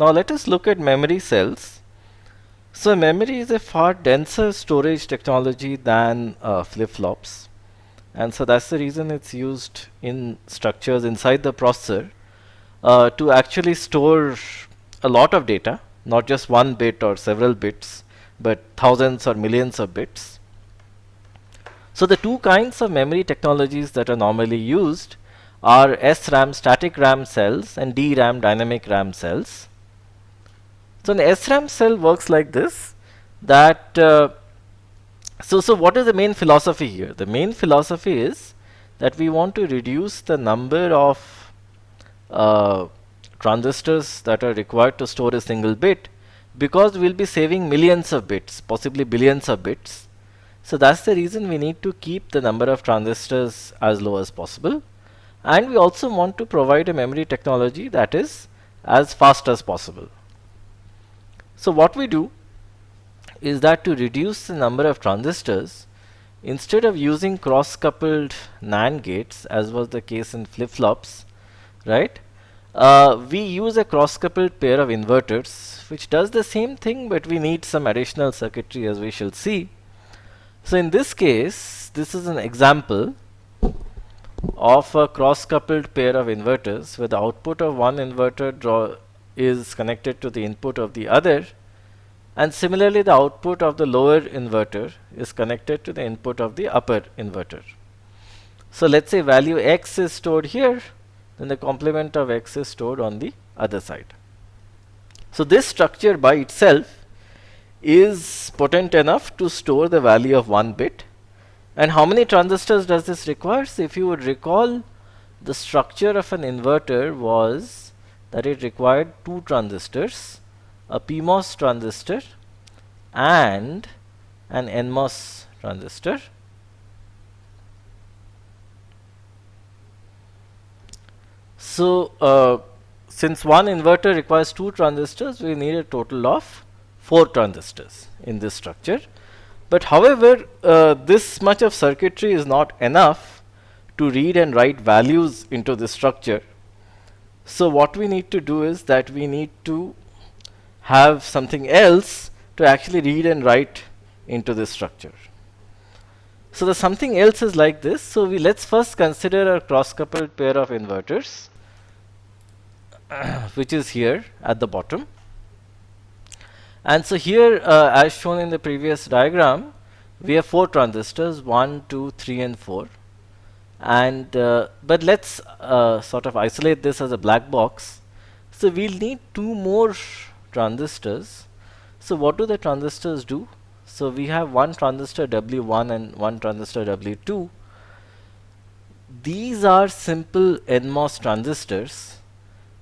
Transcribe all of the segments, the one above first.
Now let us look at memory cells. So memory is a far denser storage technology than flip-flops, and so that's the reason it's used in structures inside the processor to actually store a lot of data, not just one bit or several bits, but thousands or millions of bits. So the two kinds of memory technologies that are normally used are SRAM static RAM cells and DRAM dynamic RAM cells. So an SRAM cell works like this, that so what is the main philosophy here? The main philosophy is that we want to reduce the number of transistors that are required to store a single bit, because we'll be saving millions of bits, possibly billions of bits. So that's the reason we need to keep the number of transistors as low as possible, and we also want to provide a memory technology that is as fast as possible. So what we do is that to reduce the number of transistors, instead of using cross-coupled NAND gates as was the case in flip-flops, right, we use a cross-coupled pair of inverters which does the same thing, but we need some additional circuitry, as we shall see. So in this case, this is an example of a cross-coupled pair of inverters where the output of one inverter is connected to the input of the other, and similarly the output of the lower inverter is connected to the input of the upper inverter. So let's say value X is stored here, then the complement of X is stored on the other side. So this structure by itself is potent enough to store the value of one bit. And how many transistors does this require? So if you would recall, the structure of an inverter was that it required two transistors, a PMOS transistor and an NMOS transistor. So since one inverter requires two transistors, we need a total of 4 transistors in this structure. But however, this much of circuitry is not enough to read and write values into this structure. So what we need to do is that we need to have something else to actually read and write into this structure. So the something else is like this. So let's first consider a cross-coupled pair of inverters, which is here at the bottom. And so here, as shown in the previous diagram, we have 4 transistors, 1, 2, 3 and 4. And but let's sort of isolate this as a black box. So we'll need 2 more transistors. So what do the transistors do? So we have one transistor W1 and one transistor W2. These are simple NMOS transistors.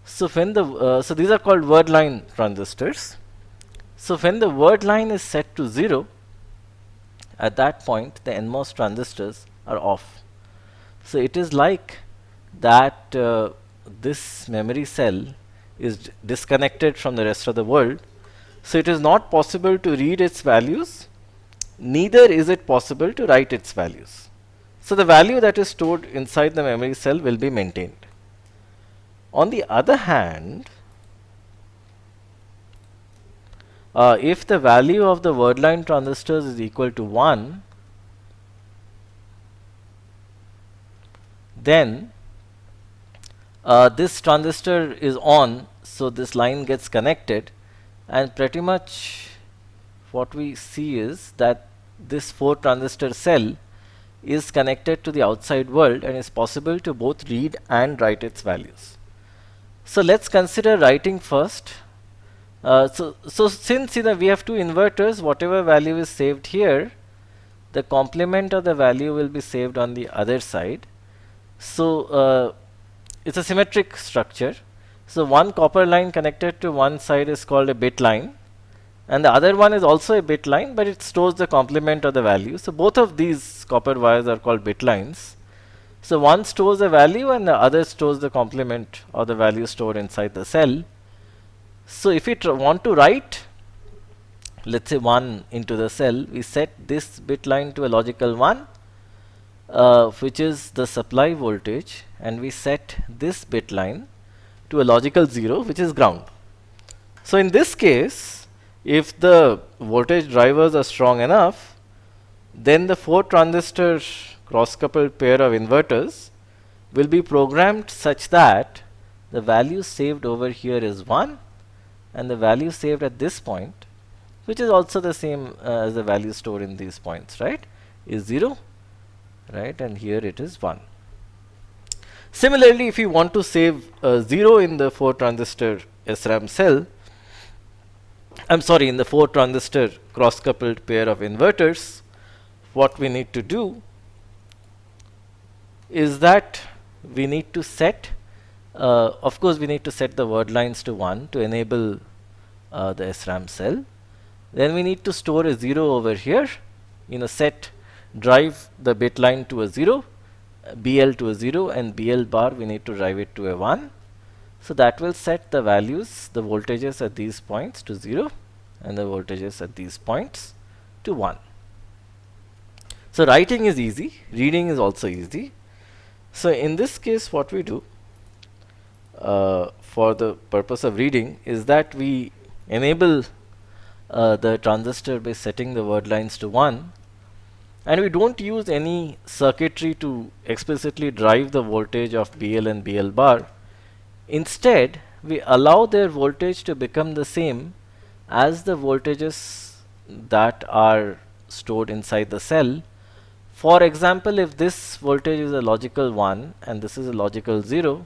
So when the so these are called word line transistors. So when the word line is set to 0, at that point the NMOS transistors are off. So it is like that this memory cell is disconnected from the rest of the world. So it is not possible to read its values, neither is it possible to write its values. So the value that is stored inside the memory cell will be maintained. On the other hand, if the value of the word line transistors is equal to 1, then this transistor is on, so this line gets connected, and pretty much what we see is that this 4 transistor cell is connected to the outside world and is possible to both read and write its values. So let's consider writing first. So since we have 2 inverters, whatever value is saved here, the complement of the value will be saved on the other side. So it's a symmetric structure. So one copper line connected to one side is called a bit line, and the other one is also a bit line, but it stores the complement of the value. So both of these copper wires are called bit lines. So one stores the value and the other stores the complement of the value stored inside the cell. So if we want to write, let's say 1 into the cell, we set this bit line to a logical 1, which is the supply voltage, and we set this bit line to a logical 0, which is ground. So in this case, if the voltage drivers are strong enough, then the 4 transistor cross coupled pair of inverters will be programmed such that the value saved over here is 1 and the value saved at this point, which is also the same as the value stored in these points, right, is 0, right, and here it is 1. Similarly, if you want to save 0 in the 4 transistor SRAM cell, in the 4 transistor cross coupled pair of inverters, what we need to do is that we need to set, of course we need to set the word lines to 1 to enable the SRAM cell. Then we need to store a 0 over here, set drive the bit line to a 0, BL to a 0, and BL bar we need to drive it to a 1. So that will set the values, the voltages at these points to 0 and the voltages at these points to 1. So writing is easy, reading is also easy. So in this case what we do for the purpose of reading is that we enable the transistor by setting the word lines to 1, and we don't use any circuitry to explicitly drive the voltage of BL and BL bar. Instead, we allow their voltage to become the same as the voltages that are stored inside the cell. For example, if this voltage is a logical 1 and this is a logical 0,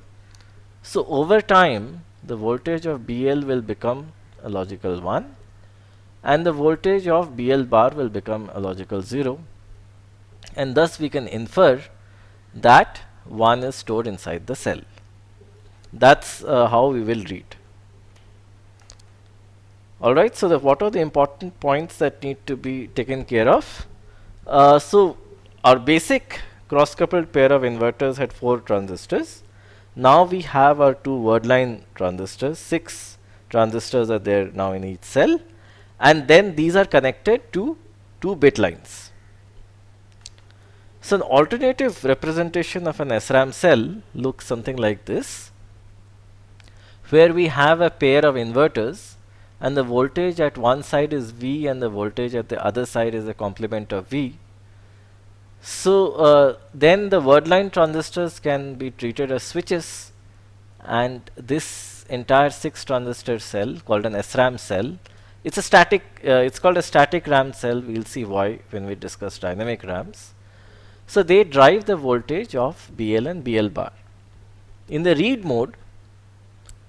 so over time the voltage of BL will become a logical 1 and the voltage of BL bar will become a logical 0, and thus we can infer that 1 is stored inside the cell. That's how we will read. Alright, so what are the important points that need to be taken care of? So our basic cross coupled pair of inverters had 4 transistors. Now we have our 2 word line transistors. 6 transistors are there now in each cell, and then these are connected to 2 bit lines. So an alternative representation of an SRAM cell looks something like this, where we have a pair of inverters and the voltage at one side is V and the voltage at the other side is a complement of V. So then the word line transistors can be treated as switches, and this entire 6 transistor cell called an SRAM cell, it's a static, it's called a static RAM cell. We'll see why when we discuss dynamic RAMs. So they drive the voltage of BL and BL bar. In the read mode,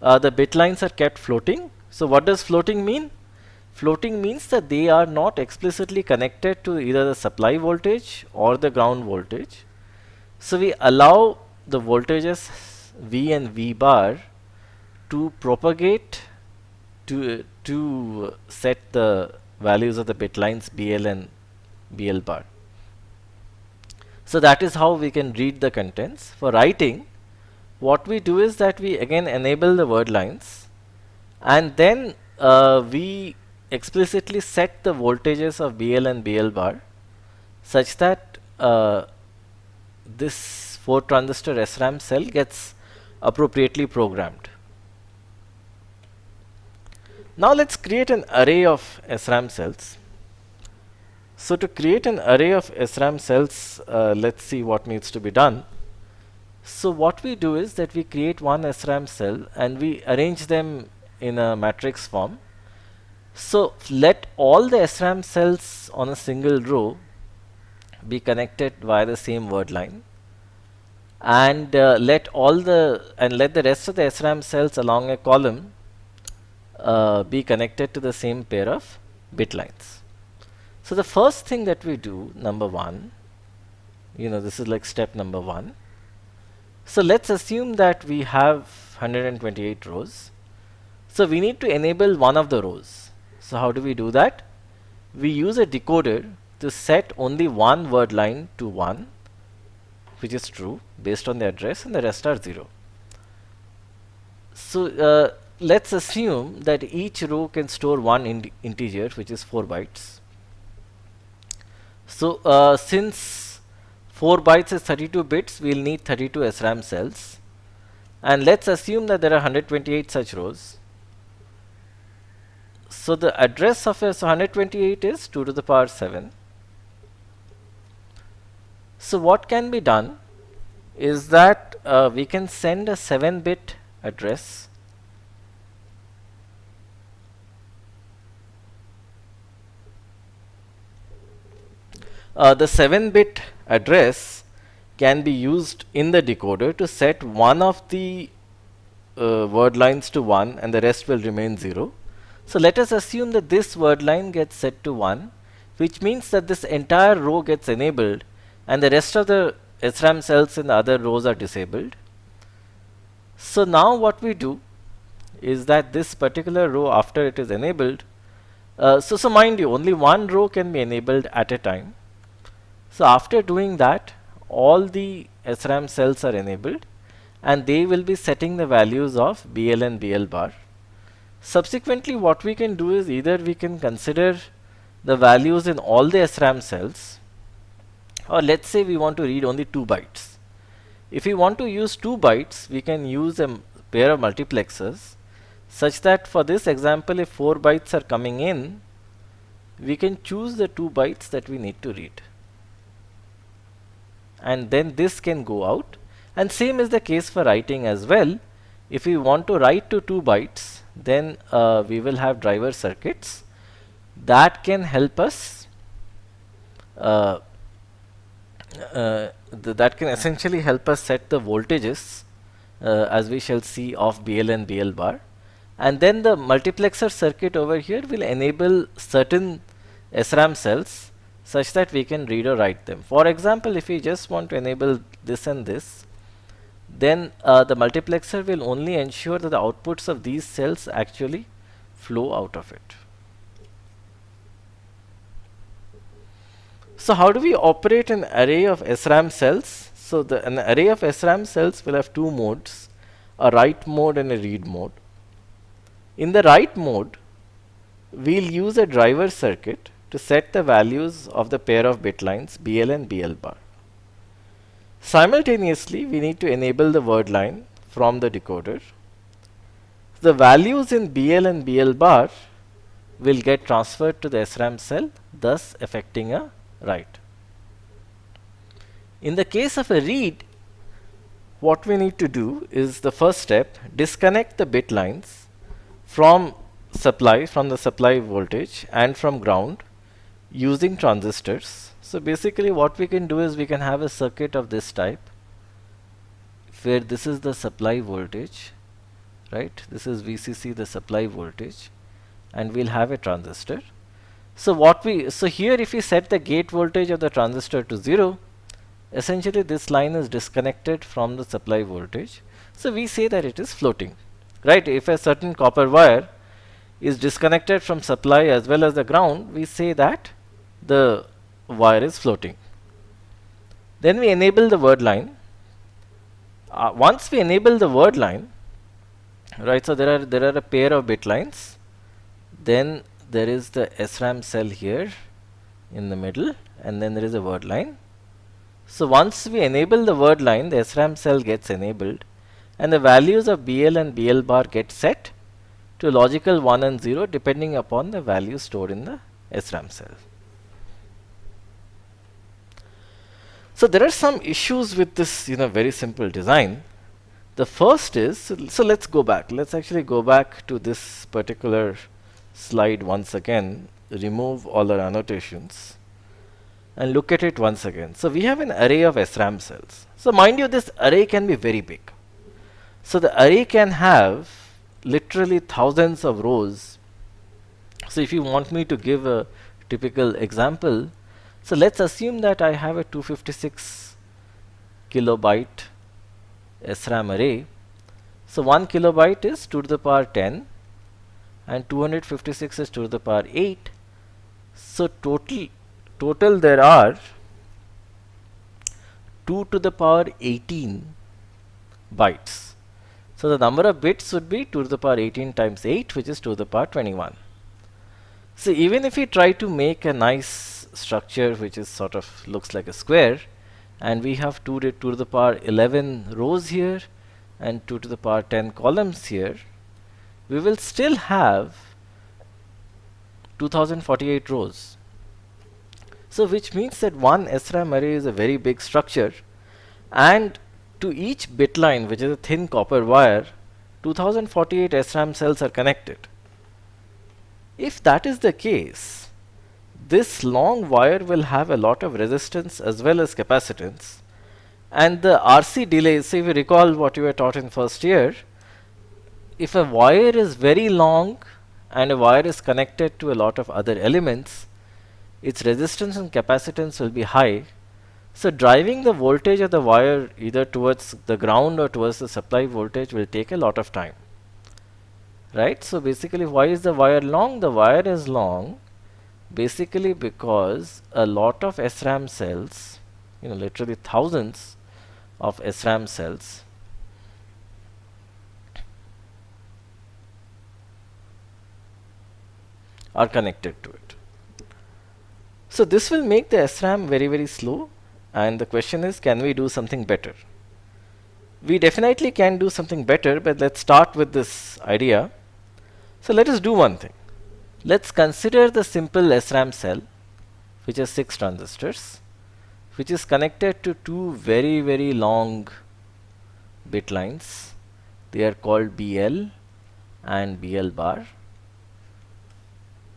the bit lines are kept floating. So what does floating mean? Floating means that they are not explicitly connected to either the supply voltage or the ground voltage. So we allow the voltages V and V bar to propagate to set the values of the bit lines BL and BL bar. So that is how we can read the contents. For writing, what we do is that we again enable the word lines, and then we explicitly set the voltages of BL and BL bar such that this 4 transistor SRAM cell gets appropriately programmed. Now let's create an array of SRAM cells. So to create an array of SRAM cells, let's see what needs to be done. So what we do is that we create one SRAM cell and we arrange them in a matrix form. So let all the SRAM cells on a single row be connected via the same word line, and let the rest of the SRAM cells along a column be connected to the same pair of bit lines. So the first thing that we do, number 1, this is like step number 1. So let's assume that we have 128 rows. So we need to enable one of the rows. So how do we do that? We use a decoder to set only one word line to 1, which is true based on the address, and the rest are 0. So let's assume that each row can store one integer, which is 4 bytes. So since 4 bytes is 32 bits, we'll need 32 SRAM cells. And let's assume that there are 128 such rows. So the address of a 128 is 2 to the power 7. So what can be done is that we can send a 7-bit address the 7-bit address can be used in the decoder to set one of the word lines to 1 and the rest will remain 0. So let us assume that this word line gets set to 1, which means that this entire row gets enabled and the rest of the SRAM cells in the other rows are disabled. So now what we do is that this particular row, after it is enabled, so mind you, only one row can be enabled at a time. So after doing that, all the SRAM cells are enabled and they will be setting the values of BL and BL bar. Subsequently, what we can do is either we can consider the values in all the SRAM cells, or let's say we want to read only 2 bytes. If we want to use 2 bytes, we can use a pair of multiplexers such that for this example, if 4 bytes are coming in, we can choose the 2 bytes that we need to read. And then this can go out, and same is the case for writing as well. If we want to write to 2 bytes, then we will have driver circuits that can help us that can essentially help us set the voltages as we shall see of BL and BL bar, and then the multiplexer circuit over here will enable certain SRAM cells such that we can read or write them. For example, if we just want to enable this and this, then the multiplexer will only ensure that the outputs of these cells actually flow out of it. So how do we operate an array of SRAM cells? So an array of SRAM cells will have 2 modes, a write mode and a read mode. In the write mode, we'll use a driver circuit to set the values of the pair of bit lines BL and BL bar. Simultaneously, we need to enable the word line from the decoder. The values in BL and BL bar will get transferred to the SRAM cell, thus affecting a write. In the case of a read, what we need to do is the first step, disconnect the bit lines from the supply voltage and from ground using transistors. So basically what we can do is we can have a circuit of this type where this is the supply voltage, right? This is VCC, the supply voltage, and we'll have a transistor. So here if we set the gate voltage of the transistor to 0, essentially this line is disconnected from the supply voltage. So we say that it is floating, right? If a certain copper wire is disconnected from supply as well as the ground, we say that the wire is floating. Then we enable the word line. Once we enable the word line, right, so there are a pair of bit lines. Then there is the SRAM cell here in the middle, and then there is a word line. So once we enable the word line, the SRAM cell gets enabled, and the values of BL and BL bar get set to logical 1 and 0 depending upon the value stored in the SRAM cell. So there are some issues with this, very simple design. The first is, so let's go back. Let's actually go back to this particular slide once again, remove all our annotations, and look at it once again. So we have an array of SRAM cells. So mind you, this array can be very big. So the array can have literally thousands of rows. So if you want me to give a typical example, so let's assume that I have a 256 kilobyte SRAM array. So 1 kilobyte is 2 to the power 10 and 256 is 2 to the power 8. So total there are 2 to the power 18 bytes. So the number of bits would be 2 to the power 18 times 8, which is 2 to the power 21. So even if we try to make a nice structure which is sort of looks like a square, and we have 2 to the power 11 rows here and 2 to the power 10 columns here, we will still have 2048 rows. So which means that one SRAM array is a very big structure, and to each bit line, which is a thin copper wire, 2048 SRAM cells are connected. If that is the case, this long wire will have a lot of resistance as well as capacitance, and the RC delays, so if you recall what you were taught in first year, if a wire is very long and a wire is connected to a lot of other elements, its resistance and capacitance will be high. So driving the voltage of the wire either towards the ground or towards the supply voltage will take a lot of time. Right? So basically, why is the wire long? The wire is long basically because a lot of SRAM cells, literally thousands of SRAM cells are connected to it. So this will make the SRAM very, very slow, and the question is, can we do something better? We definitely can do something better, but let's start with this idea. So let us do one thing. Let's consider the simple SRAM cell, which has 6 transistors, which is connected to two very, very long bit lines. They are called BL and BL bar.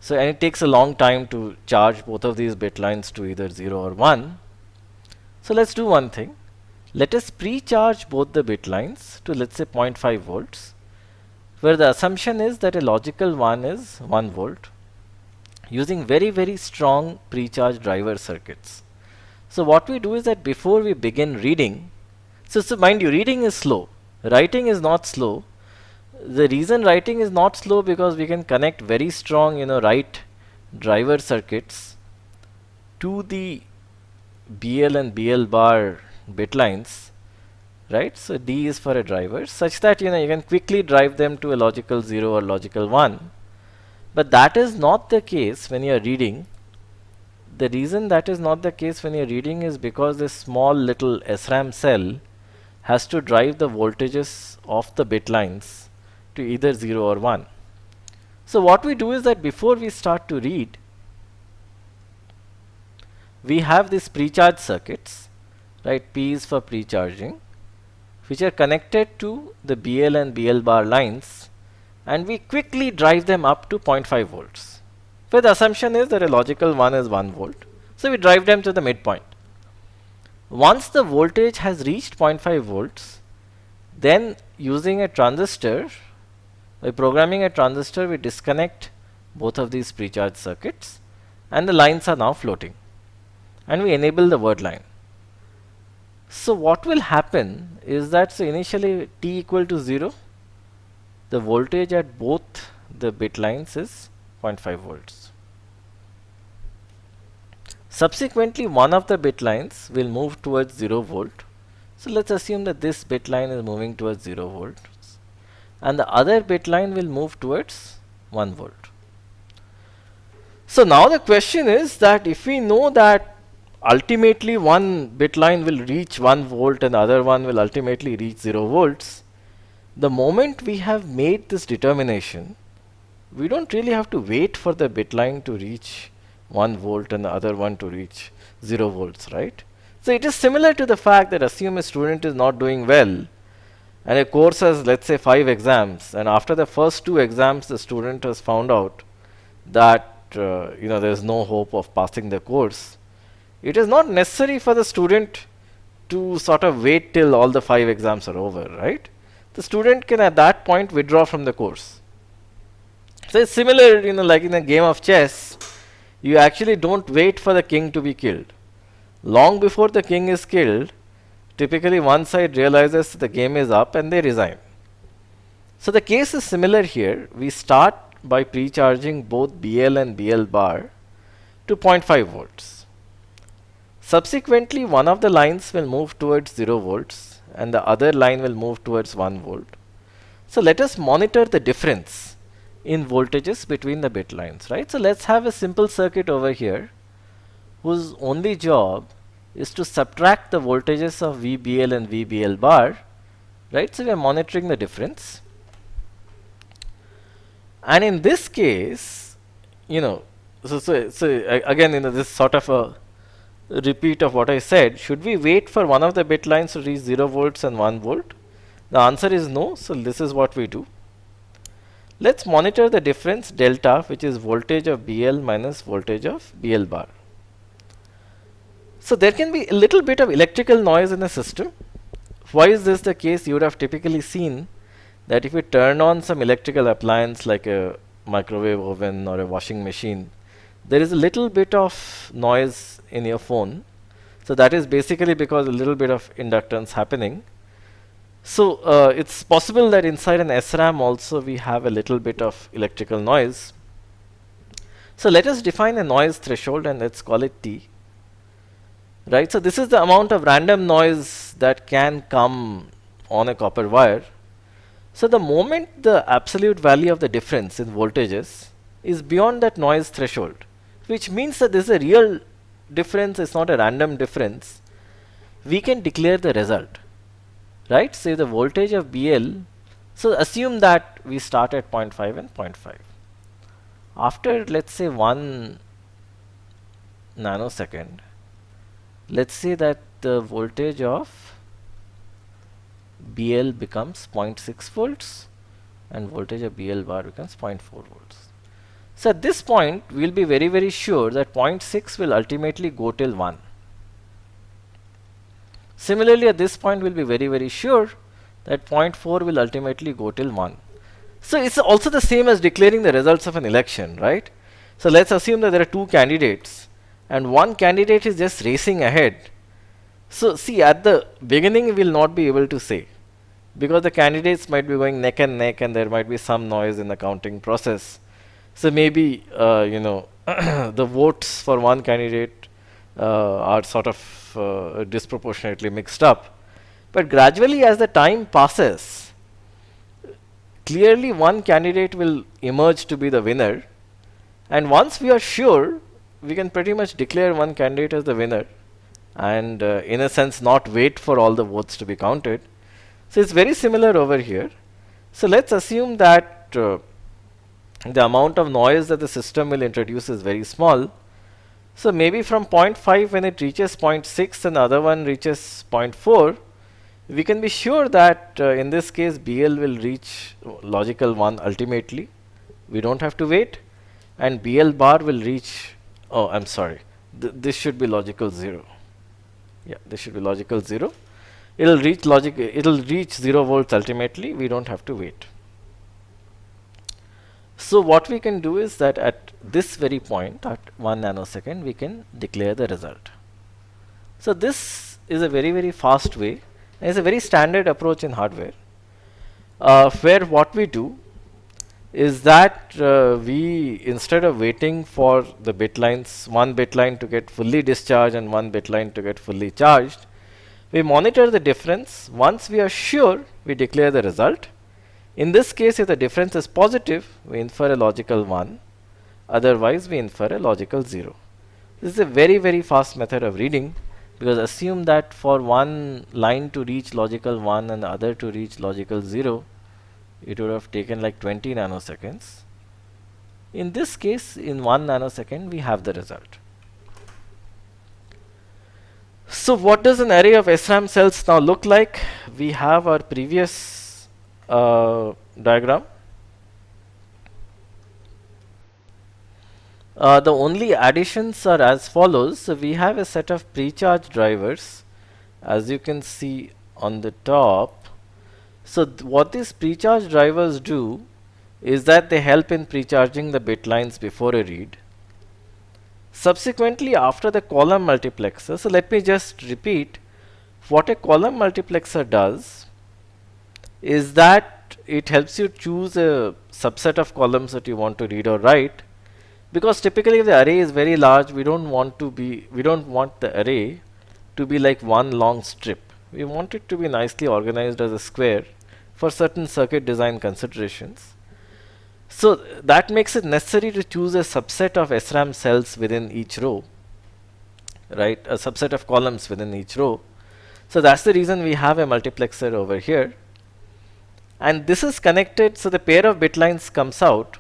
So, and it takes a long time to charge both of these bit lines to either 0 or 1. So let's do one thing. Let us pre-charge both the bit lines to, let's say, 0.5 volts, where the assumption is that a logical 1 is 1 volt, using very, very strong pre-charge driver circuits. So what we do is that before we begin reading, so mind you, reading is slow, writing is not slow. The reason writing is not slow because we can connect very strong, write driver circuits to the BL and BL bar bit lines, right? So D is for a driver, such that you can quickly drive them to a logical 0 or logical 1. But that is not the case when you are reading. The reason that is not the case when you are reading is because this small little SRAM cell has to drive the voltages of the bit lines to either 0 or 1. So what we do is that before we start to read, we have these pre-charge circuits, right? P is for pre-charging, which are connected to the BL and BL bar lines, and we quickly drive them up to 0.5 volts. Where the assumption is that a logical 1 is 1 volt. So we drive them to the midpoint. Once the voltage has reached 0.5 volts, then using a transistor, by programming a transistor, we disconnect both of these pre-charge circuits, and the lines are now floating, and we enable the word line. So what will happen is that, so initially t equal to 0, the voltage at both the bit lines is 0.5 volts. Subsequently, one of the bit lines will move towards 0 volt. So let's assume that this bit line is moving towards 0 volts, and the other bit line will move towards 1 volt. So now the question is that if we know that ultimately one bit line will reach 1 volt and the other one will ultimately reach 0 volts, the moment we have made this determination, we don't really have to wait for the bit line to reach 1 volt and the other one to reach 0 volts, right? So it is similar to the fact that assume a student is not doing well, and a course has, let's say, 5 exams, and after the first 2 exams the student has found out that there is no hope of passing the course. It is not necessary for the student to sort of wait till all the 5 exams are over, right? The student can at that point withdraw from the course. So it's similar, like in a game of chess, you actually don't wait for the king to be killed. Long before the king is killed, typically one side realizes the game is up and they resign. So the case is similar here. We start by pre-charging both BL and BL bar to 0.5 volts. Subsequently, one of the lines will move towards 0 volts and the other line will move towards 1 volt. So let us monitor the difference in voltages between the bit lines, right? So let's have a simple circuit over here whose only job is to subtract the voltages of VBL and VBL bar, right? So we are monitoring the difference. And in this case, you know, again, this sort of a repeat of what I said. Should we wait for one of the bit lines to reach 0 volts and 1 volt? The answer is no. So this is what we do. Let's monitor the difference delta, which is voltage of BL minus voltage of BL bar. So there can be a little bit of electrical noise in the system. Why is this the case? You would have typically seen that if you turn on some electrical appliance like a microwave oven or a washing machine, there is a little bit of noise in your phone. So that is basically because a little bit of inductance happening. So it's possible that inside an SRAM also we have a little bit of electrical noise. So let us define a noise threshold and let's call it T. Right, so this is the amount of random noise that can come on a copper wire. So the moment the absolute value of the difference in voltages is beyond that noise threshold, which means that this is a real difference, it's not a random difference, we can declare the result. Right, so the voltage of BL, so assume that we start at 0.5 and 0.5. After, let's say, 1 nanosecond, let's say that the voltage of BL becomes 0.6 volts and voltage of BL bar becomes 0.4 volts. So at this point, we'll be very, very sure that 0.6 will ultimately go till 1. Similarly, at this point, we'll be very, very sure that 0.4 will ultimately go till 1. So it's also the same as declaring the results of an election, right? So let's assume that there are two candidates and one candidate is just racing ahead. So see, at the beginning, we'll not be able to say because the candidates might be going neck and neck and there might be some noise in the counting process. So maybe, the votes for one candidate are sort of disproportionately mixed up. But gradually, as the time passes, clearly one candidate will emerge to be the winner. And once we are sure, we can pretty much declare one candidate as the winner and in a sense not wait for all the votes to be counted. So it's very similar over here. So let's assume that the amount of noise that the system will introduce is very small. So maybe from 0.5 when it reaches 0.6 and the other one reaches 0.4, we can be sure that in this case BL will reach logical 1 ultimately. We don't have to wait. And BL bar will reach, oh, I'm sorry, this should be logical 0. Yeah, this should be logical 0. It'll reach 0 volts ultimately. We don't have to wait. So what we can do is that at this very point, at 1 nanosecond, we can declare the result. So this is a very, very fast way. And it's a very standard approach in hardware, where what we do is that we, instead of waiting for the bit lines, one bit line to get fully discharged and one bit line to get fully charged, we monitor the difference. Once we are sure, we declare the result. In this case, if the difference is positive, we infer a logical 1. Otherwise, we infer a logical 0. This is a very, very fast method of reading, because assume that for one line to reach logical 1 and the other to reach logical 0, it would have taken like 20 nanoseconds. In this case, in 1 nanosecond, we have the result. So what does an array of SRAM cells now look like? We have our previous diagram. The only additions are as follows. So we have a set of pre-charge drivers, as you can see on the top. So what these pre-charge drivers do is that they help in pre-charging the bit lines before a read. Subsequently, after the column multiplexer, so let me just repeat, what a column multiplexer does is that it helps you choose a subset of columns that you want to read or write, because typically if the array is very large, we don't want the array to be like one long strip. We want it to be nicely organized as a square for certain circuit design considerations. So that makes it necessary to choose a subset of SRAM cells within each row, right? A subset of columns within each row. So that's the reason we have a multiplexer over here. And this is connected, so the pair of bit lines comes out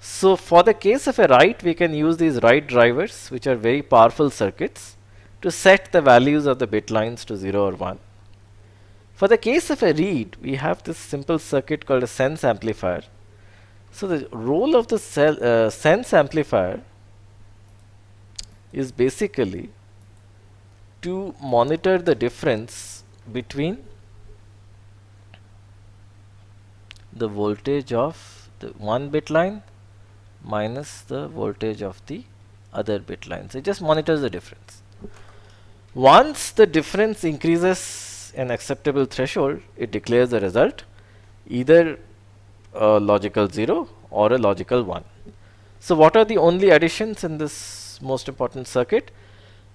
So for the case of a write, we can use these write drivers, which are very powerful circuits, to set the values of the bit lines to 0 or 1. For the case of a read, we have this simple circuit called a sense amplifier. So the role of the sense amplifier is basically to monitor the difference between the voltage of the one bit line minus the voltage of the other bit line. So it just monitors the difference. Once the difference increases an acceptable threshold, it declares the result either a logical 0 or a logical 1. So what are the only additions in this most important circuit?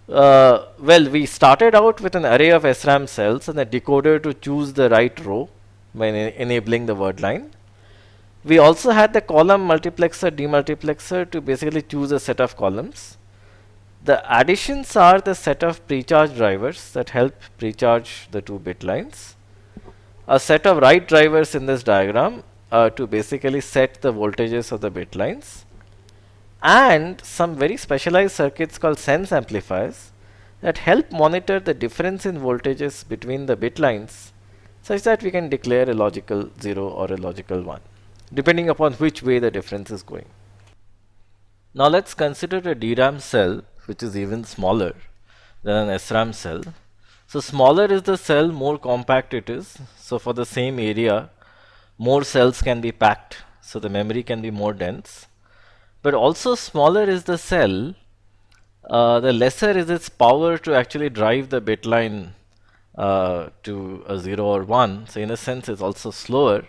Well, we started out with an array of SRAM cells and a decoder to choose the right row by enabling the word line. We also had the column multiplexer demultiplexer to basically choose a set of columns. The additions are the set of precharge drivers that help precharge the two bit lines, a set of write drivers in this diagram to basically set the voltages of the bit lines, and some very specialized circuits called sense amplifiers that help monitor the difference in voltages between the bit lines such that we can declare a logical 0 or a logical 1, depending upon which way the difference is going. Now let's consider a DRAM cell which is even smaller than an SRAM cell. So smaller is the cell, more compact it is. So for the same area, more cells can be packed, so the memory can be more dense. But also smaller is the cell, the lesser is its power to actually drive the bit line to a 0 or 1. So in a sense it's also slower.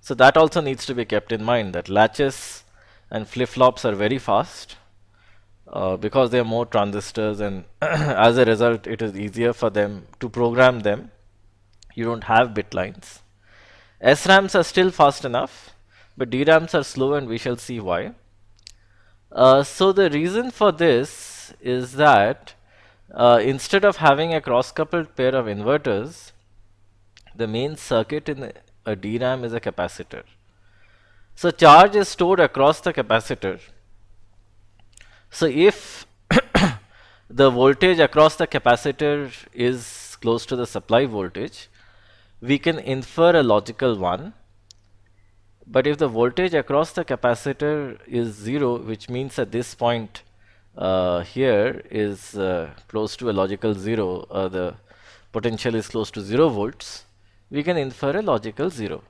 So that also needs to be kept in mind, that latches and flip-flops are very fast because there are more transistors, and as a result it is easier for them to program them. You don't have bit lines. SRAMs are still fast enough, but DRAMs are slow, and we shall see why. So the reason for this is that instead of having a cross-coupled pair of inverters, the main circuit in a DRAM is a capacitor. So charge is stored across the capacitor. So if the voltage across the capacitor is close to the supply voltage, we can infer a logical 1. But if the voltage across the capacitor is 0, which means at this point here is close to a logical 0, the potential is close to 0 volts, we can infer a logical 0.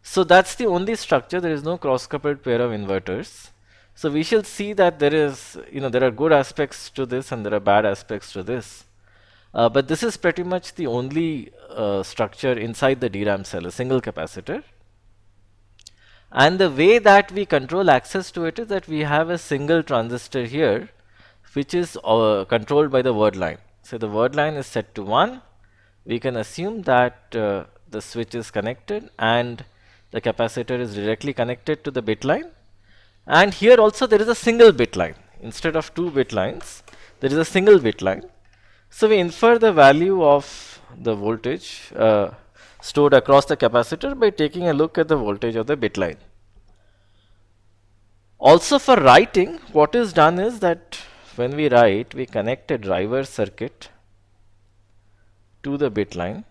So that's the only structure. There is no cross-coupled pair of inverters. So we shall see that there is, there are good aspects to this and there are bad aspects to this. But this is pretty much the only structure inside the DRAM cell, a single capacitor. And the way that we control access to it is that we have a single transistor here, which is controlled by the word line. So the word line is set to 1. We can assume that the switch is connected and the capacitor is directly connected to the bit line. And here also there is a single bit line. Instead of two bit lines, there is a single bit line. So we infer the value of the voltage stored across the capacitor by taking a look at the voltage of the bit line. Also for writing, what is done is that when we write, we connect a driver circuit to the bit line.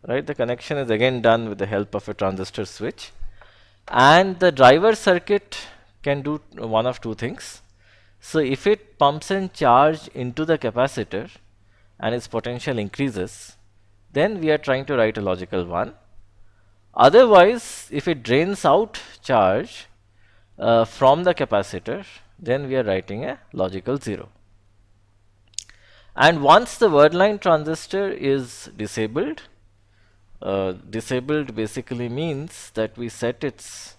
Right, the connection is again done with the help of a transistor switch, and the driver circuit can do one of two things. So if it pumps in charge into the capacitor and its potential increases, then we are trying to write a logical 1. Otherwise, if it drains out charge from the capacitor, then we are writing a logical 0. And once the word line transistor is disabled, disabled basically means that we set its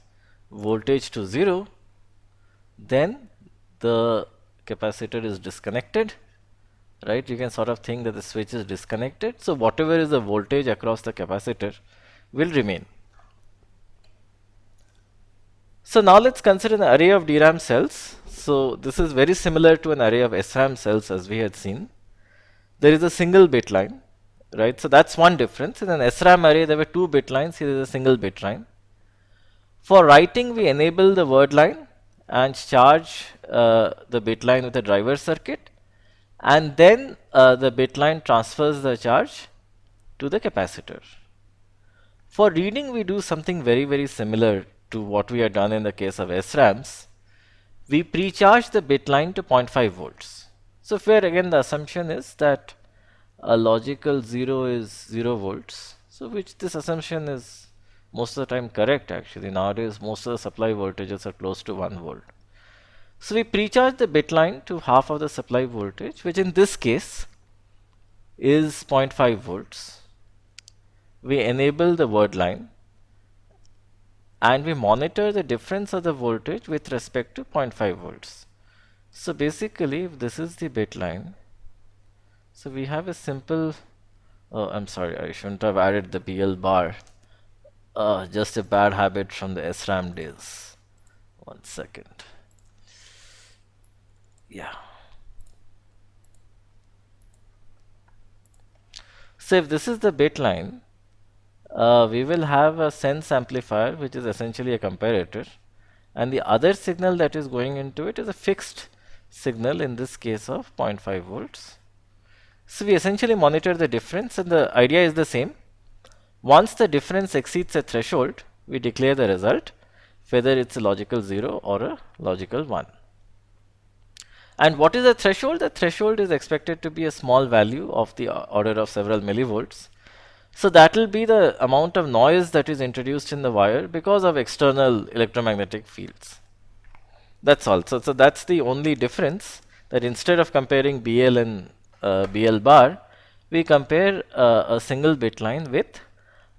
voltage to 0, then the capacitor is disconnected, right? You can sort of think that the switch is disconnected. So whatever is the voltage across the capacitor will remain. So now let's consider an array of DRAM cells. So this is very similar to an array of SRAM cells as we had seen. There is a single bit line. Right, so that's one difference. In an SRAM array, there were two bit lines. Here is a single bit line. For writing, we enable the word line and charge the bit line with a driver circuit, and then the bit line transfers the charge to the capacitor. For reading, we do something very similar to what we had done in the case of SRAMs. We pre-charge the bit line to 0.5 volts. So here again the assumption is that a logical 0 is 0 volts. So which this assumption is most of the time correct actually. Nowadays most of the supply voltages are close to 1 volt. So we pre-charge the bit line to half of the supply voltage, which in this case is 0.5 volts. We enable the word line and we monitor the difference of the voltage with respect to 0.5 volts. So basically, if this is the bit line, so we have a simple, oh, I'm sorry, I shouldn't have added the BL bar. Just a bad habit from the SRAM days. 1 second. Yeah. So if this is the bit line, we will have a sense amplifier, which is essentially a comparator, and the other signal that is going into it is a fixed signal, in this case of 0.5 volts. So we essentially monitor the difference, and the idea is the same. Once the difference exceeds a threshold, we declare the result, whether it's a logical 0 or a logical 1. And what is the threshold? The threshold is expected to be a small value of the order of several millivolts. So that will be the amount of noise that is introduced in the wire because of external electromagnetic fields. That's all. So that's the only difference, that instead of comparing BL and BL bar, we compare a single bit line with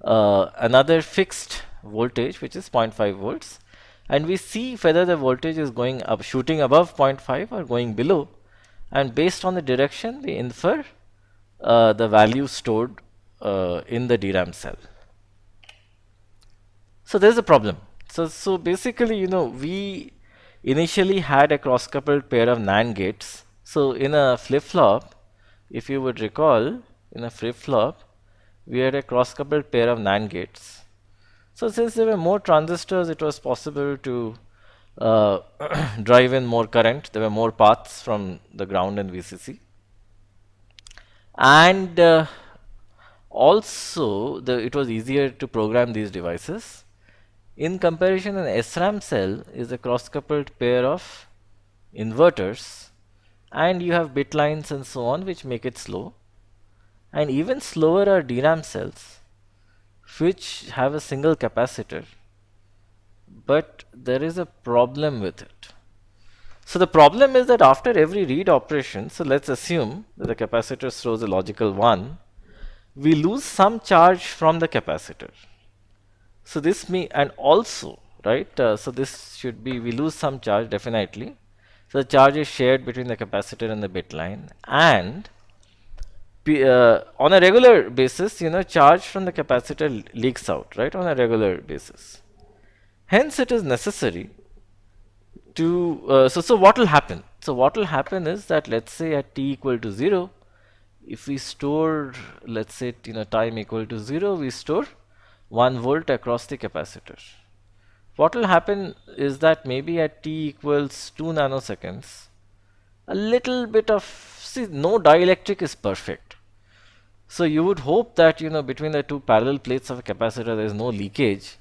another fixed voltage, which is 0.5 volts, and we see whether the voltage is going up, shooting above 0.5 or going below, and based on the direction we infer the value stored in the DRAM cell. So there's a problem. So basically, we initially had a cross-coupled pair of NAND gates. So in a flip-flop, if you would recall, in a flip-flop, we had a cross-coupled pair of NAND gates. So since there were more transistors, it was possible to drive in more current. There were more paths from the ground and VCC. And also, it was easier to program these devices. In comparison, an SRAM cell is a cross-coupled pair of inverters, and you have bit lines and so on, which make it slow. And even slower are DRAM cells, which have a single capacitor. But there is a problem with it. So the problem is that after every read operation, so let's assume that the capacitor throws a logical 1, we lose some charge from the capacitor. So this means, and also, right, so this should be, we lose some charge definitely. So the charge is shared between the capacitor and the bit line, and on a regular basis, charge from the capacitor leaks out, right, on a regular basis. Hence, it is necessary to, so what will happen? So what will happen is that, let's say at t equal to 0, if we store, let's say, time equal to 0, we store 1 volt across the capacitor. What will happen is that maybe at t equals 2 nanoseconds, a little bit of, see, no dielectric is perfect. So you would hope that, between the two parallel plates of a capacitor, there is no leakage.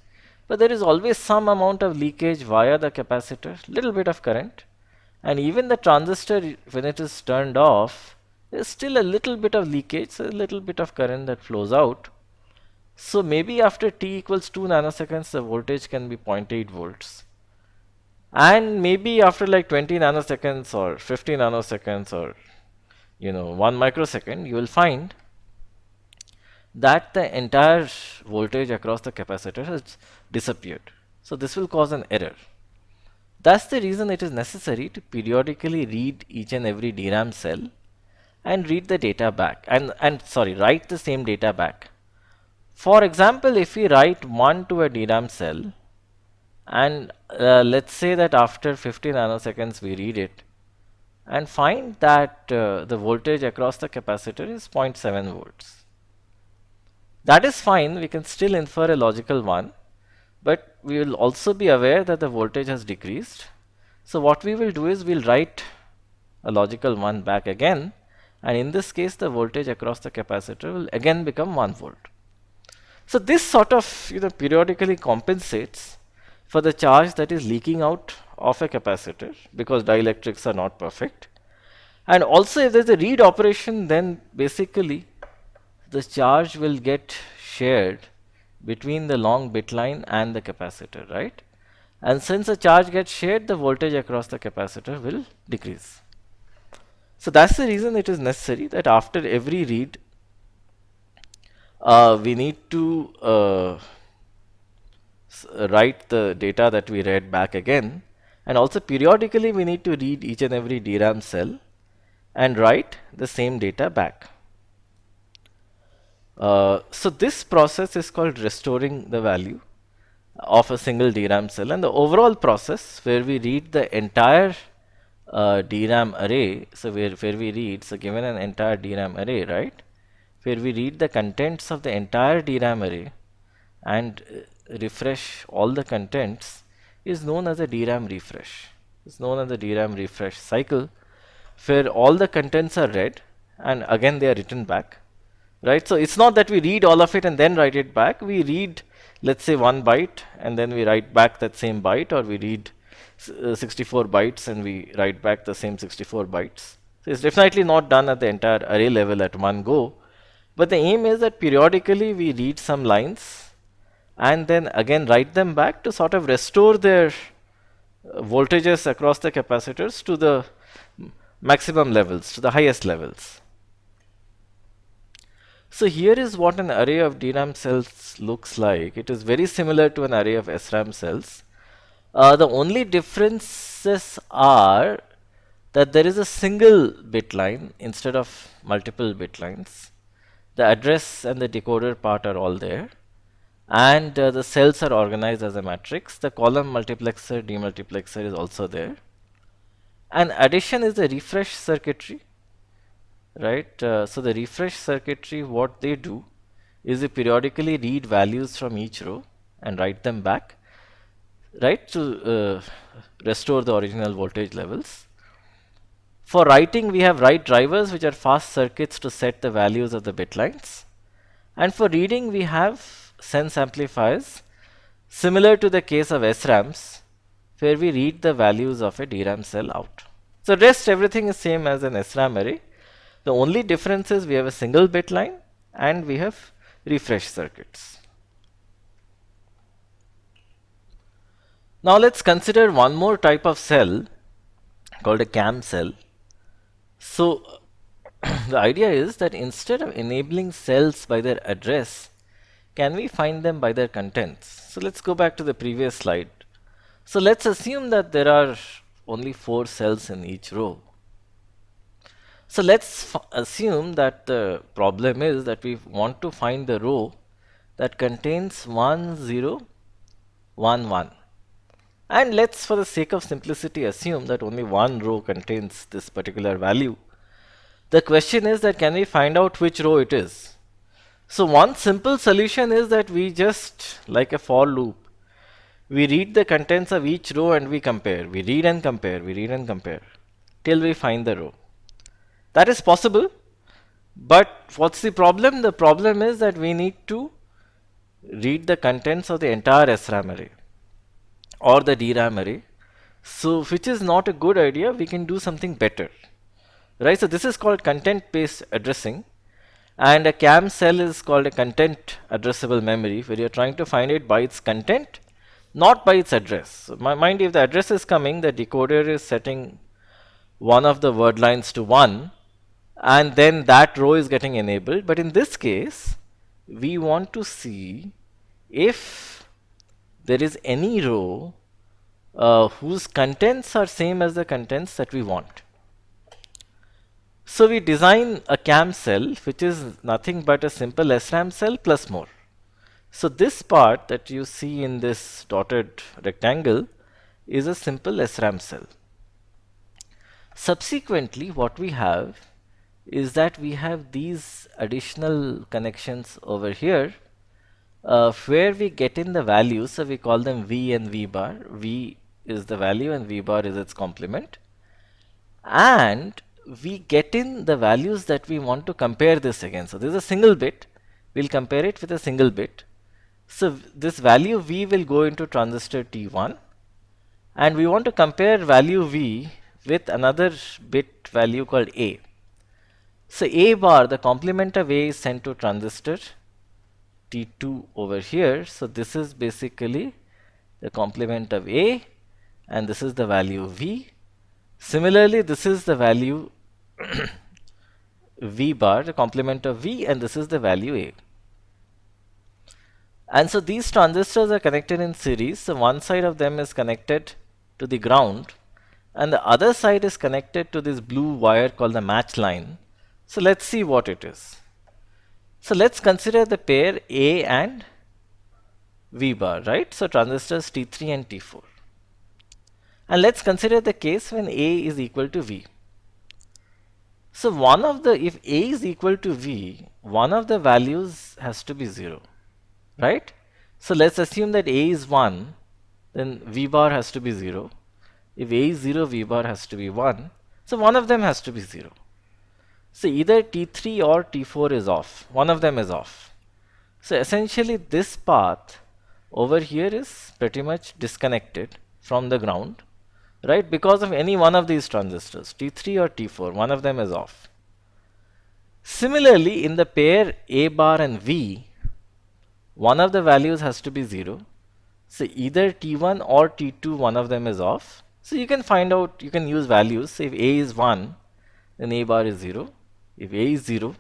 But there is always some amount of leakage via the capacitor, little bit of current. And even the transistor, when it is turned off, there is still a little bit of leakage, so a little bit of current that flows out. So maybe after t equals 2 nanoseconds, the voltage can be 0.8 volts. And maybe after like 20 nanoseconds or 50 nanoseconds or 1 microsecond, you will find that the entire voltage across the capacitor has disappeared. So this will cause an error. That's the reason it is necessary to periodically read each and every DRAM cell and read the data back, and write the same data back. For example, if we write 1 to a DRAM cell, and let's say that after 50 nanoseconds we read it, and find that the voltage across the capacitor is 0.7 volts. That is fine, we can still infer a logical 1, but we will also be aware that the voltage has decreased. So what we will do is we'll write a logical 1 back again, and in this case the voltage across the capacitor will again become 1 volt. So this sort of periodically compensates for the charge that is leaking out of a capacitor, because dielectrics are not perfect. And also if there's a read operation, then basically the charge will get shared between the long bit line and the capacitor, right? And since the charge gets shared, the voltage across the capacitor will decrease. So that's the reason it is necessary that after every read, we need to write the data that we read back again, and also periodically we need to read each and every DRAM cell and write the same data back. So this process is called restoring the value of a single DRAM cell, and the overall process where we read the entire DRAM array. So where we read, so given an entire DRAM array, right, where we read the contents of the entire DRAM array and refresh all the contents, is known as a DRAM refresh. It's known as the DRAM refresh cycle, where all the contents are read and again they are written back, right? So it's not that we read all of it and then write it back. We read, let's say, 1 byte and then we write back that same byte, or we read 64 bytes and we write back the same 64 bytes. So it's definitely not done at the entire array level at one go, but the aim is that periodically we read some lines and then again write them back to sort of restore their voltages across the capacitors to the maximum levels, to the highest levels. So here is what an array of DRAM cells looks like. It is very similar to an array of SRAM cells. The only differences are that there is a single bit line instead of multiple bit lines. The address and the decoder part are all there, and the cells are organized as a matrix. The column multiplexer, demultiplexer is also there. And addition is the refresh circuitry, right? So the refresh circuitry, what they do is they periodically read values from each row and write them back, right, to restore the original voltage levels. For writing, we have write drivers, which are fast circuits to set the values of the bit lines. And for reading, we have sense amplifiers, similar to the case of SRAMs, where we read the values of a DRAM cell out. So rest everything is same as an SRAM array. The only difference is we have a single bit line and we have refresh circuits. Now let's consider one more type of cell called a CAM cell. So the idea is that instead of enabling cells by their address, can we find them by their contents? So let's go back to the previous slide. So let's assume that there are only 4 cells in each row. So let's assume that the problem is that we want to find the row that contains 1, 0, 1, 1. And let's, for the sake of simplicity, assume that only one row contains this particular value. The question is that can we find out which row it is? So one simple solution is that we just, like a for loop, we read the contents of each row and we compare. We read and compare, we read and compare, till we find the row. That is possible, but what's the problem? The problem is that we need to read the contents of the entire SRAM array or the DRAM array. So which is not a good idea. We can do something better, right? So this is called content-based addressing, and a CAM cell is called a content addressable memory, where you're trying to find it by its content, not by its address. So mind, if the address is coming, the decoder is setting one of the word lines to 1, and then that row is getting enabled. But in this case, we want to see if there is any row whose contents are same as the contents that we want. So we design a CAM cell, which is nothing but a simple SRAM cell plus more. So this part that you see in this dotted rectangle is a simple SRAM cell. Subsequently, what we have is that we have these additional connections over here, where we get in the values, so we call them V and V bar. V is the value and V bar is its complement. And we get in the values that we want to compare this against. So this is a single bit. We'll compare it with a single bit. So this value V will go into transistor T1, and we want to compare value V with another bit value called A. So A bar, the complement of A, is sent to transistor T2 over here. So this is basically the complement of A, and this is the value V. Similarly, this is the value V bar, the complement of V, and this is the value A. And so these transistors are connected in series. So one side of them is connected to the ground, and the other side is connected to this blue wire called the match line. So let's see what it is. So let's consider the pair A and V bar, right? So transistors T3 and T4. And let's consider the case when A is equal to V. So if A is equal to V, one of the values has to be 0, right? So let's assume that A is 1, then V bar has to be 0. If A is 0, V bar has to be 1. So one of them has to be 0. So either T3 or T4 is off. One of them is off. So essentially this path over here is pretty much disconnected from the ground, right? Because of any one of these transistors, T3 or T4, one of them is off. Similarly, in the pair A bar and V, one of the values has to be 0. So either T1 or T2, one of them is off. So you can find out, you can use values. So if A is 1, then A bar is 0. If A is 0,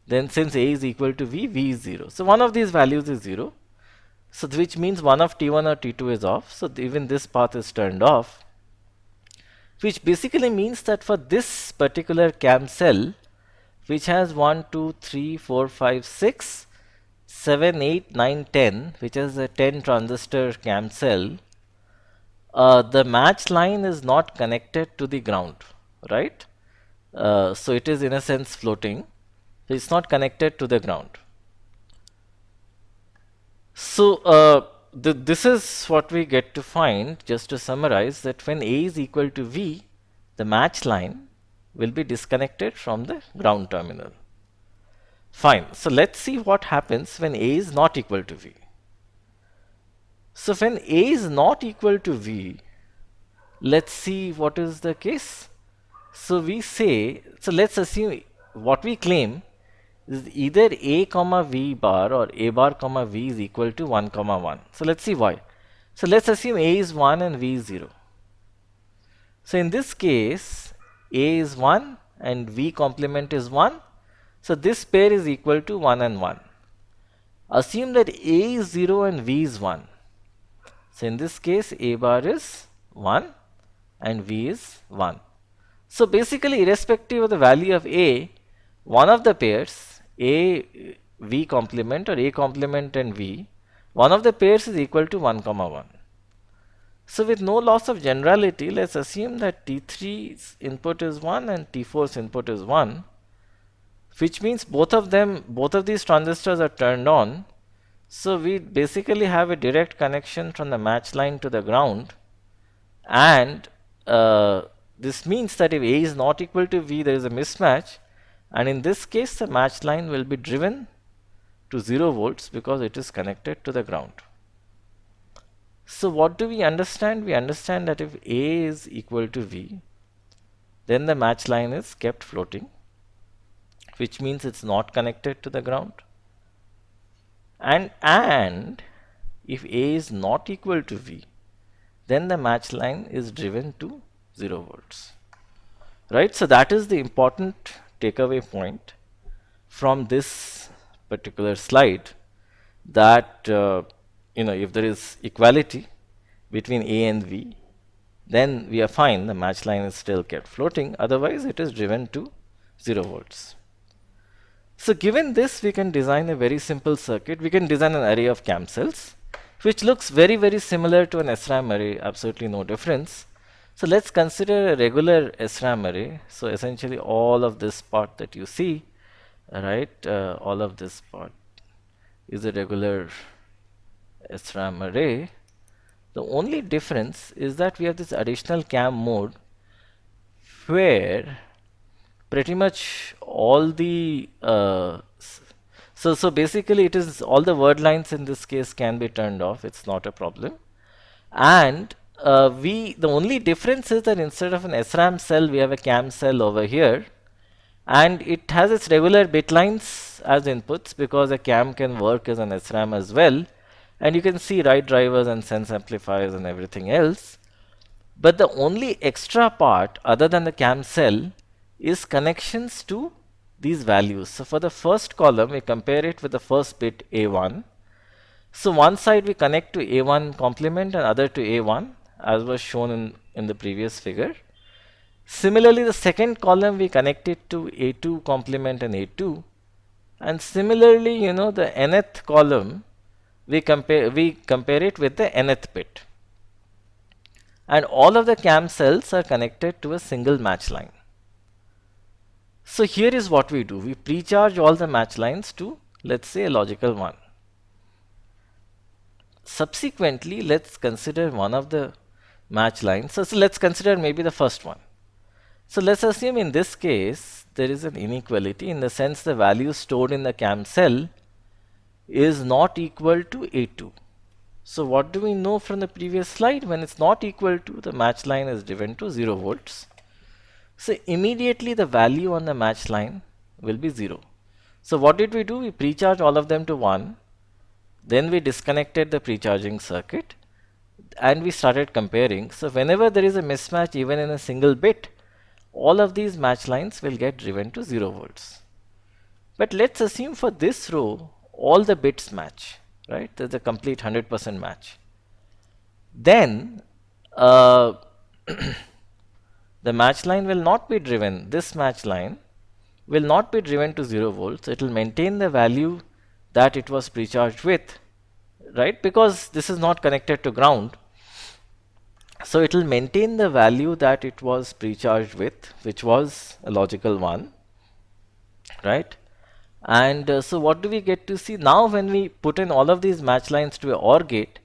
then since A is equal to V, V is 0. So one of these values is 0. So which means one of T1 or T2 is off. So even this path is turned off, which basically means that for this particular CAM cell, which has 1, 2, 3, 4, 5, 6, 7, 8, 9, 10, which is a 10 transistor CAM cell, the match line is not connected to the ground, right? So it is in a sense floating. So it's not connected to the ground. So this is what we get to find, just to summarize, that when A is equal to V, the match line will be disconnected from the ground terminal. Fine. So let's see what happens when A is not equal to V. So when A is not equal to V, let's see what is the case. So we say, so let's assume what we claim is either A comma V bar or A bar comma V is equal to 1 comma 1. So let's see why. So let's assume A is 1 and V is 0. So in this case, A is 1 and V complement is 1. So this pair is equal to 1 and 1. Assume that A is 0 and V is 1. So in this case, A bar is 1 and V is 1. So basically, irrespective of the value of A, one of the pairs, A, V complement or A complement and V, one of the pairs is equal to 1 comma 1. So with no loss of generality, let's assume that T3's input is 1 and T4's input is 1, which means both of these transistors are turned on. So we basically have a direct connection from the match line to the ground, and this means that if A is not equal to V, there is a mismatch, and in this case the match line will be driven to 0 volts because it is connected to the ground. So what do we understand? We understand that if A is equal to V, then the match line is kept floating, which means it's not connected to the ground. And if A is not equal to V, then the match line is driven to 0 volts. Right? So that is the important takeaway point from this particular slide, that if there is equality between A and V, then we are fine, the match line is still kept floating, otherwise it is driven to 0 volts. So given this, we can design a very simple circuit. We can design an array of CAM cells, which looks very, very similar to an SRAM array, absolutely no difference. So let's consider a regular SRAM array. So essentially all of this part that you see, right, all of this part is a regular SRAM array. The only difference is that we have this additional cam mode where pretty much all the so basically it is all the word lines in this case can be turned off. It's not a problem. And the only difference is that instead of an SRAM cell, we have a cam cell over here, and it has its regular bit lines as inputs because a cam can work as an SRAM as well, and you can see write drivers and sense amplifiers and everything else. But the only extra part other than the cam cell is connections to these values. So for the first column, we compare it with the first bit A1. So one side we connect to A1 complement and other to A1 as was shown in the previous figure. Similarly, the second column we connect it to A2 complement and A2. And similarly, the nth column we compare it with the nth bit. And all of the cam cells are connected to a single match line. So here is what we do. We pre-charge all the match lines to, let's say, a logical 1. Subsequently, let's consider one of the match lines. So let's consider maybe the first one. So let's assume in this case, there is an inequality in the sense the value stored in the cam cell is not equal to A2. So what do we know from the previous slide? When it's not equal to, the match line is driven to 0 volts. So immediately the value on the match line will be 0. So what did we do? We pre-charge all of them to 1. Then we disconnected the pre-charging circuit and we started comparing. So whenever there is a mismatch even in a single bit, all of these match lines will get driven to 0 volts. But let's assume for this row, all the bits match, right? There's a complete 100% match. Then the match line will not be driven, this match line will not be driven to 0 volts. It will maintain the value that it was pre-charged with, right? Because this is not connected to ground. So it will maintain the value that it was pre-charged with, which was a logical 1, right? And so what do we get to see? Now when we put in all of these match lines to a OR gate,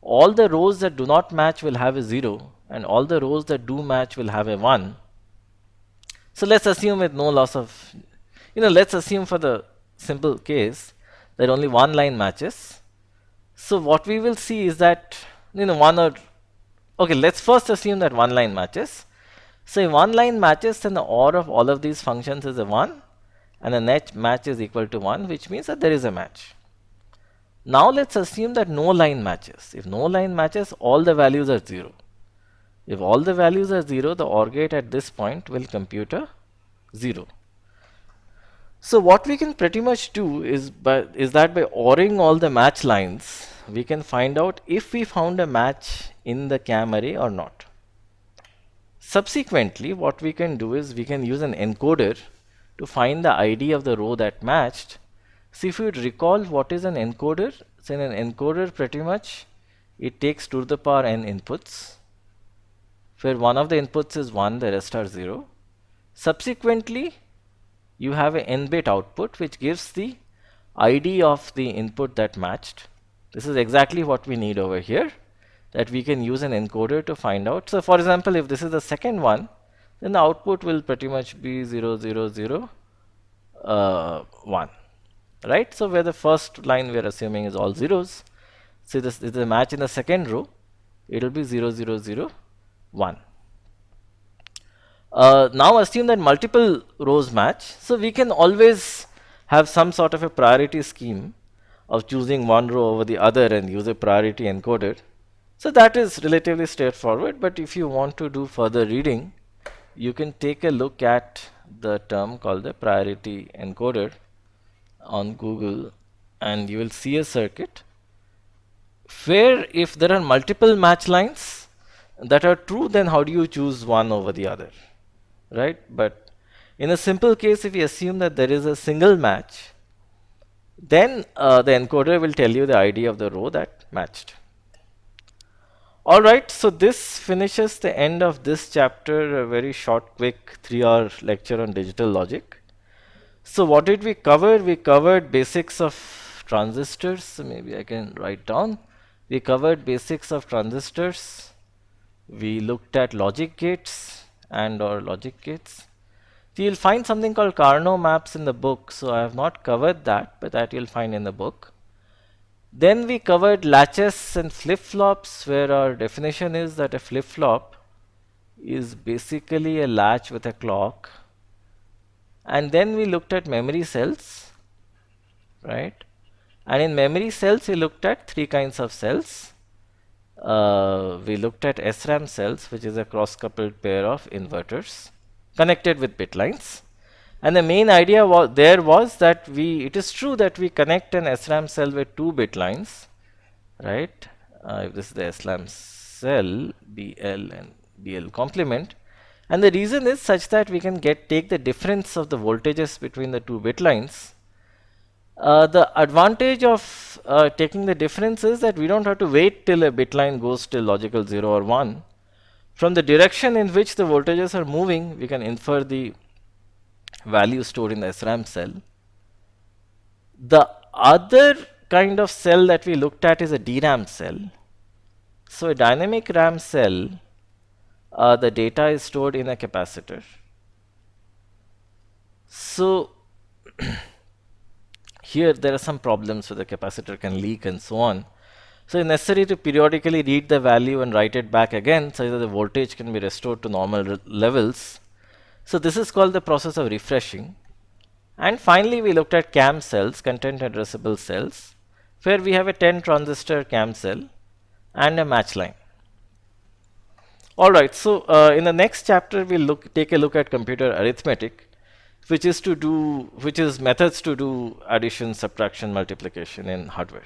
all the rows that do not match will have a 0 and all the rows that do match will have a 1. So let's assume with no loss of, let's assume for the simple case that only one line matches. So what we will see is that, okay, let's first assume that one line matches. So if one line matches, then the OR of all of these functions is a 1 and the net match is equal to 1, which means that there is a match. Now let's assume that no line matches. If no line matches, all the values are 0. If all the values are 0, the OR gate at this point will compute a 0. So what we can pretty much do is that by ORing all the match lines, we can find out if we found a match in the cam array or not. Subsequently, what we can do is we can use an encoder to find the ID of the row that matched. So if you recall what is an encoder, so in an encoder pretty much it takes 2 to the power n inputs, where one of the inputs is 1, the rest are 0. Subsequently, you have an n-bit output which gives the ID of the input that matched. This is exactly what we need over here, that we can use an encoder to find out. So for example, if this is the second one, then the output will pretty much be 0, 0, 0, 1. Right? So where the first line we are assuming is all zeros. So this is a match in the second row. It will be 0, 0, 0, 1. Now assume that multiple rows match. So we can always have some sort of a priority scheme of choosing one row over the other and use a priority encoder. So that is relatively straightforward, but if you want to do further reading, you can take a look at the term called the priority encoder on Google, and you will see a circuit where if there are multiple match lines that are true, then how do you choose one over the other, right? But in a simple case, if we assume that there is a single match, then the encoder will tell you the ID of the row that matched. Alright, so this finishes the end of this chapter, a very short, quick 3-hour lecture on digital logic. So what did we cover? We covered basics of of transistors. So maybe I can write down. We covered basics of transistors. We looked at logic gates and or logic gates. So you'll find something called Carnot maps in the book. So I have not covered that, but that you'll find in the book. Then we covered latches and flip-flops, where our definition is that a flip-flop is basically a latch with a clock. And then we looked at memory cells, right? And in memory cells, we looked at three kinds of cells. We looked at SRAM cells, which is a cross-coupled pair of inverters connected with bit lines. And the main idea was that it is true that we connect an SRAM cell with two bit lines, right? If this is the SRAM cell, BL and BL complement. And the reason is such that we can take the difference of the voltages between the two bit lines. The advantage of taking the difference is that we don't have to wait till a bit line goes till logical 0 or 1. From the direction in which the voltages are moving, we can infer the value stored in the SRAM cell. The other kind of cell that we looked at is a DRAM cell. So a dynamic RAM cell, the data is stored in a capacitor. So here there are some problems where the capacitor can leak and so on. So it's necessary to periodically read the value and write it back again so that the voltage can be restored to normal levels. So this is called the process of refreshing. And finally, we looked at CAM cells, content addressable cells, where we have a 10 transistor CAM cell and a match line. Alright, so in the next chapter, we'll take a look at computer arithmetic, which is methods to do addition, subtraction, multiplication in hardware.